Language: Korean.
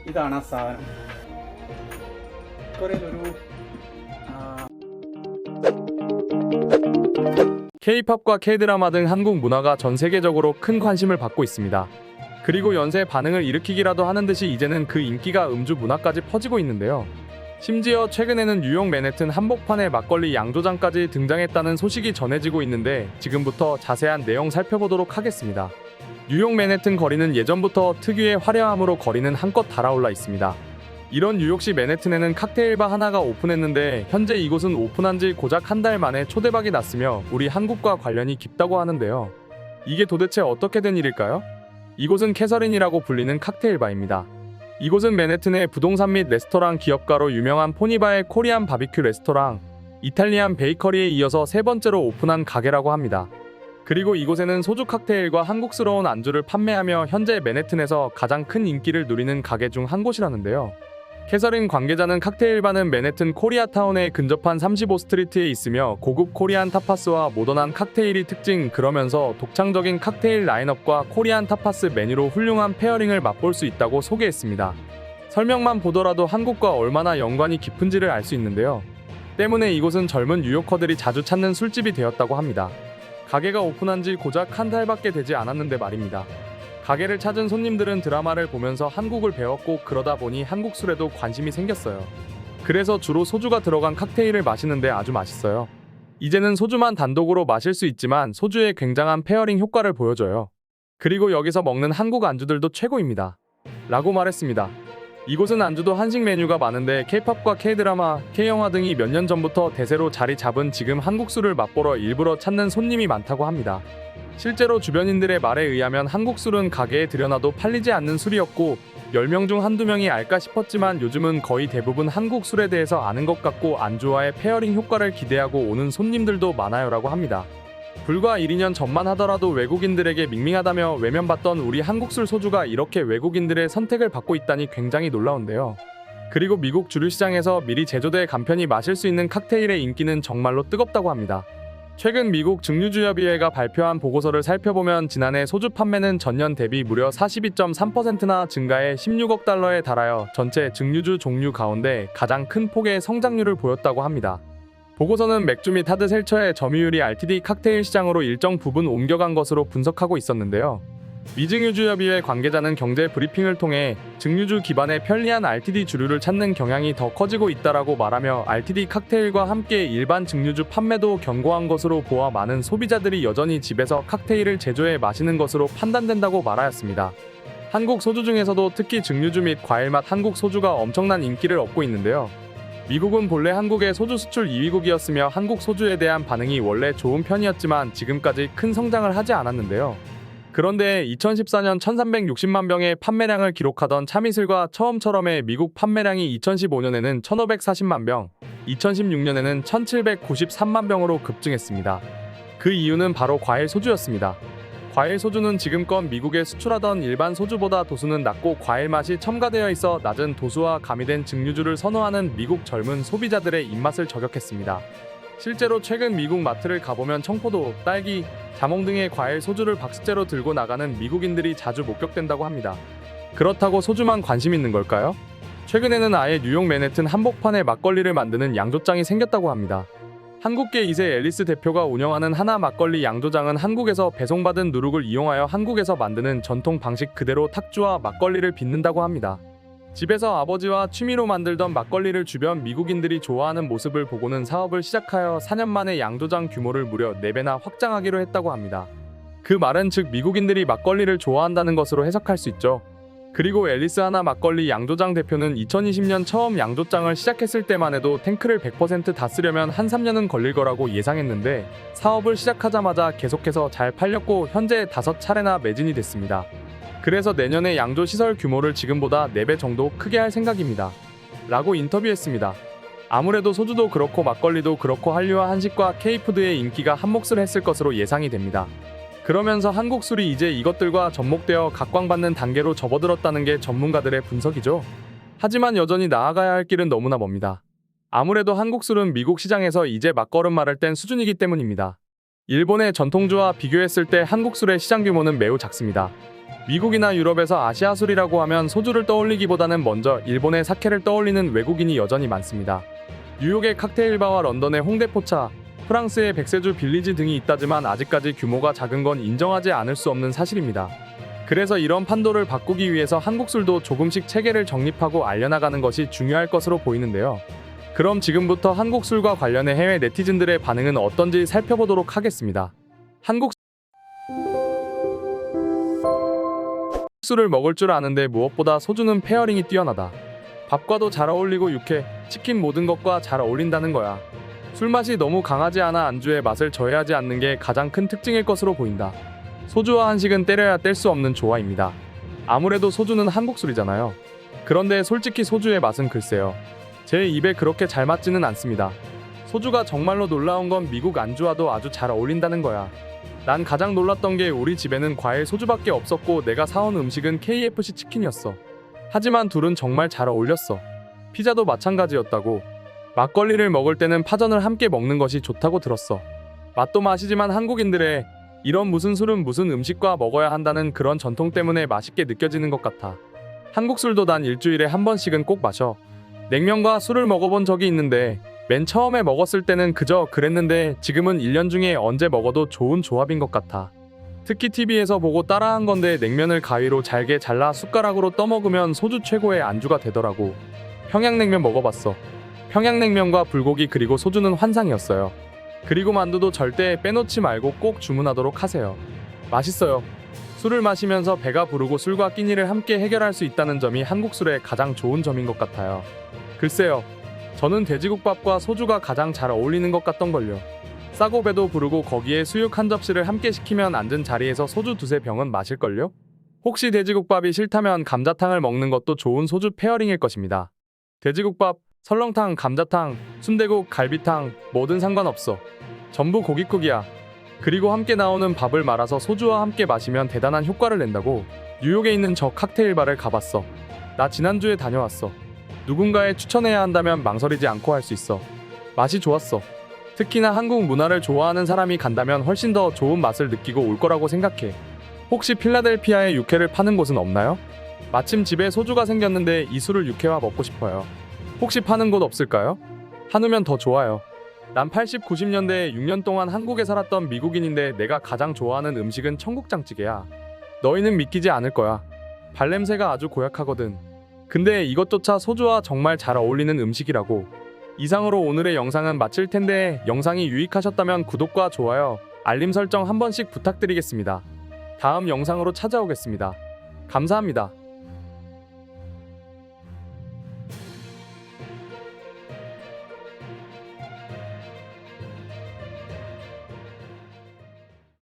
ഇതാണ് ആ സാധനം. കൊറിയയിലൊരു K-팝과 K-드라마 등 한국 문화가 전 세계적으로 큰 관심을 받고 있습니다. 그리고 연쇄 반응을 일으키기라도 하는 듯이 이제는 그 인기가 음주 문화까지 퍼지고 있는데요. 심지어 최근에는 뉴욕 맨해튼 한복판에 막걸리 양조장까지 등장했다는 소식이 전해지고 있는데 지금부터 자세한 내용 살펴보도록 하겠습니다. 뉴욕 맨해튼 거리는 예전부터 특유의 화려함으로 거리는 한껏 달아올라 있습니다. 이런 뉴욕시 맨해튼에는 칵테일바 하나가 오픈했는데 현재 이곳은 오픈한 지 고작 한 달 만에 초대박이 났으며 우리 한국과 관련이 깊다고 하는데요. 이게 도대체 어떻게 된 일일까요? 이곳은 캐서린이라고 불리는 칵테일바입니다. 이곳은 맨해튼의 부동산 및 레스토랑 기업가로 유명한 포니바의 코리안 바비큐 레스토랑, 이탈리안 베이커리에 이어서 세 번째로 오픈한 가게라고 합니다. 그리고 이곳에는 소주 칵테일과 한국스러운 안주를 판매하며 현재 맨해튼에서 가장 큰 인기를 누리는 가게 중 한 곳이라는데요. 캐서린 관계자는 칵테일바는 맨해튼 코리아타운에 근접한 35스트리트에 있으며 고급 코리안 타파스와 모던한 칵테일이 특징, 그러면서 독창적인 칵테일 라인업과 코리안 타파스 메뉴로 훌륭한 페어링을 맛볼 수 있다고 소개했습니다. 설명만 보더라도 한국과 얼마나 연관이 깊은지를 알 수 있는데요. 때문에 이곳은 젊은 뉴요커들이 자주 찾는 술집이 되었다고 합니다. 가게가 오픈한 지 고작 한 달밖에 되지 않았는데 말입니다. 가게를 찾은 손님들은 드라마를 보면서 한국을 배웠고 그러다 보니 한국 술에도 관심이 생겼어요. 그래서 주로 소주가 들어간 칵테일을 마시는데 아주 맛있어요. 이제는 소주만 단독으로 마실 수 있지만 소주의 굉장한 페어링 효과를 보여줘요. 그리고 여기서 먹는 한국 안주들도 최고입니다. 라고 말했습니다. 이곳은 안주도 한식 메뉴가 많은데 K-팝과 K-드라마, K-영화 등이 몇 년 전부터 대세로 자리 잡은 지금 한국 술을 맛보러 일부러 찾는 손님이 많다고 합니다. 실제로 주변인들의 말에 의하면 한국 술은 가게에 들여놔도 팔리지 않는 술이었고 10명 중 한두 명이 알까 싶었지만 요즘은 거의 대부분 한국 술에 대해서 아는 것 같고 안주와의 페어링 효과를 기대하고 오는 손님들도 많아요 라고 합니다. 불과 1, 2년 전만 하더라도 외국인들에게 밍밍하다며 외면받던 우리 한국 술 소주가 이렇게 외국인들의 선택을 받고 있다니 굉장히 놀라운데요. 그리고 미국 주류 시장에서 미리 제조돼 간편히 마실 수 있는 칵테일의 인기는 정말로 뜨겁다고 합니다. 최근 미국 증류주협의회가 발표한 보고서를 살펴보면 지난해 소주 판매는 전년 대비 무려 42.3%나 증가해 16억 달러에 달하여 전체 증류주 종류 가운데 가장 큰 폭의 성장률을 보였다고 합니다. 보고서는 맥주 및 하드 셀처의 점유율이 RTD 칵테일 시장으로 일정 부분 옮겨간 것으로 분석하고 있었는데요. 미증유주협의회 관계자는 경제 브리핑을 통해 증류주 기반의 편리한 RTD 주류를 찾는 경향이 더 커지고 있다라고 말하며 RTD 칵테일과 함께 일반 증류주 판매도 견고한 것으로 보아 많은 소비자들이 여전히 집에서 칵테일을 제조해 마시는 것으로 판단된다고 말하였습니다. 한국 소주 중에서도 특히 증류주 및 과일맛 한국 소주가 엄청난 인기를 얻고 있는데요. 미국은 본래 한국의 소주 수출 2위국이었으며 한국 소주에 대한 반응이 원래 좋은 편이었지만 지금까지 큰 성장을 하지 않았는데요. 그런데 2014년 1360만 병의 판매량을 기록하던 참이슬과 처음처럼의 미국 판매량이 2015년에는 1540만 병, 2016년에는 1793만 병으로 급증했습니다. 그 이유는 바로 과일 소주였습니다. 과일 소주는 지금껏 미국에 수출하던 일반 소주보다 도수는 낮고 과일 맛이 첨가되어 있어 낮은 도수와 가미된 증류주를 선호하는 미국 젊은 소비자들의 입맛을 저격했습니다. 실제로 최근 미국 마트를 가보면 청포도, 딸기, 자몽 등의 과일 소주를 박스째로 들고 나가는 미국인들이 자주 목격된다고 합니다. 그렇다고 소주만 관심 있는 걸까요? 최근에는 아예 뉴욕 맨해튼 한복판에 막걸리를 만드는 양조장이 생겼다고 합니다. 한국계 2세 앨리스 대표가 운영하는 하나 막걸리 양조장은 한국에서 배송받은 누룩을 이용하여 한국에서 만드는 전통 방식 그대로 탁주와 막걸리를 빚는다고 합니다. 집에서 아버지와 취미로 만들던 막걸리를 주변 미국인들이 좋아하는 모습을 보고는 사업을 시작하여 4년 만에 양조장 규모를 무려 4배나 확장하기로 했다고 합니다. 그 말은 즉 미국인들이 막걸리를 좋아한다는 것으로 해석할 수 있죠. 그리고 앨리스 하나 막걸리 양조장 대표는 2020년 처음 양조장을 시작했을 때만 해도 탱크를 100% 다 쓰려면 한 3년은 걸릴 거라고 예상했는데 사업을 시작하자마자 계속해서 잘 팔렸고 현재 5차례나 매진이 됐습니다. 그래서 내년에 양조 시설 규모를 지금보다 4배 정도 크게 할 생각입니다. 라고 인터뷰했습니다. 아무래도 소주도 그렇고 막걸리도 그렇고 한류와 한식과 K푸드의 인기가 한몫을 했을 것으로 예상이 됩니다. 그러면서 한국 술이 이제 이것들과 접목되어 각광받는 단계로 접어들었다는 게 전문가들의 분석이죠. 하지만 여전히 나아가야 할 길은 너무나 멉니다. 아무래도 한국 술은 미국 시장에서 이제 막걸음말을 뗀 수준이기 때문입니다. 일본의 전통주와 비교했을 때 한국 술의 시장 규모는 매우 작습니다. 미국이나 유럽에서 아시아 술이라고 하면 소주를 떠올리기보다는 먼저 일본의 사케를 떠올리는 외국인이 여전히 많습니다. 뉴욕의 칵테일바와 런던의 홍대포차, 프랑스의 백세주 빌리지 등이 있다지만 아직까지 규모가 작은 건 인정하지 않을 수 없는 사실입니다. 그래서 이런 판도를 바꾸기 위해서 한국 술도 조금씩 체계를 정립하고 알려나가는 것이 중요할 것으로 보이는데요. 그럼 지금부터 한국 술과 관련해 해외 네티즌들의 반응은 어떤지 살펴보도록 하겠습니다. 한국 술을 먹을 줄 아는데 무엇보다 소주는 페어링이 뛰어나다. 밥과도 잘 어울리고 육회, 치킨 모든 것과 잘 어울린다는 거야. 술맛이 너무 강하지 않아 안주의 맛을 저해하지 않는 게 가장 큰 특징일 것으로 보인다. 소주와 한식은 때려야 뗄 수 없는 조화입니다. 아무래도 소주는 한국 술이잖아요. 그런데 솔직히 소주의 맛은 글쎄요. 제 입에 그렇게 잘 맞지는 않습니다. 소주가 정말로 놀라운 건 미국 안주와도 아주 잘 어울린다는 거야. 난 가장 놀랐던 게 우리 집에는 과일 소주밖에 없었고 내가 사온 음식은 KFC 치킨이었어. 하지만 둘은 정말 잘 어울렸어. 피자도 마찬가지였다고. 막걸리를 먹을 때는 파전을 함께 먹는 것이 좋다고 들었어. 맛도 맛이지만 한국인들의 이런 무슨 술은 무슨 음식과 먹어야 한다는 그런 전통 때문에 맛있게 느껴지는 것 같아. 한국 술도 난 일주일에 한 번씩은 꼭 마셔. 냉면과 술을 먹어본 적이 있는데 맨 처음에 먹었을 때는 그저 그랬는데 지금은 1년 중에 언제 먹어도 좋은 조합인 것 같아. 특히 TV에서 보고 따라한 건데 냉면을 가위로 잘게 잘라 숟가락으로 떠먹으면 소주 최고의 안주가 되더라고. 평양냉면 먹어봤어. 평양냉면과 불고기 그리고 소주는 환상이었어요. 그리고 만두도 절대 빼놓지 말고 꼭 주문하도록 하세요. 맛있어요. 술을 마시면서 배가 부르고 술과 끼니를 함께 해결할 수 있다는 점이 한국 술의 가장 좋은 점인 것 같아요. 글쎄요. 저는 돼지국밥과 소주가 가장 잘 어울리는 것 같던걸요. 싸고 배도 부르고 거기에 수육 한 접시를 함께 시키면 앉은 자리에서 소주 두세 병은 마실걸요? 혹시 돼지국밥이 싫다면 감자탕을 먹는 것도 좋은 소주 페어링일 것입니다. 돼지국밥, 설렁탕, 감자탕, 순대국, 갈비탕 뭐든 상관없어. 전부 고깃국이야. 그리고 함께 나오는 밥을 말아서 소주와 함께 마시면 대단한 효과를 낸다고. 뉴욕에 있는 저 칵테일 바를 가봤어. 나 지난주에 다녀왔어. 누군가에 추천해야 한다면 망설이지 않고 할 수 있어. 맛이 좋았어. 특히나 한국 문화를 좋아하는 사람이 간다면 훨씬 더 좋은 맛을 느끼고 올 거라고 생각해. 혹시 필라델피아에 육회를 파는 곳은 없나요? 마침 집에 소주가 생겼는데 이 술을 육회와 먹고 싶어요. 혹시 파는 곳 없을까요? 한우면 더 좋아요. 난 80, 90년대에 6년 동안 한국에 살았던 미국인인데 내가 가장 좋아하는 음식은 청국장찌개야. 너희는 믿기지 않을 거야. 발냄새가 아주 고약하거든. 근데 이것조차 소주와 정말 잘 어울리는 음식이라고. 이상으로 오늘의 영상은 마칠 텐데 영상이 유익하셨다면 구독과 좋아요, 알림 설정 한 번씩 부탁드리겠습니다. 다음 영상으로 찾아오겠습니다. 감사합니다.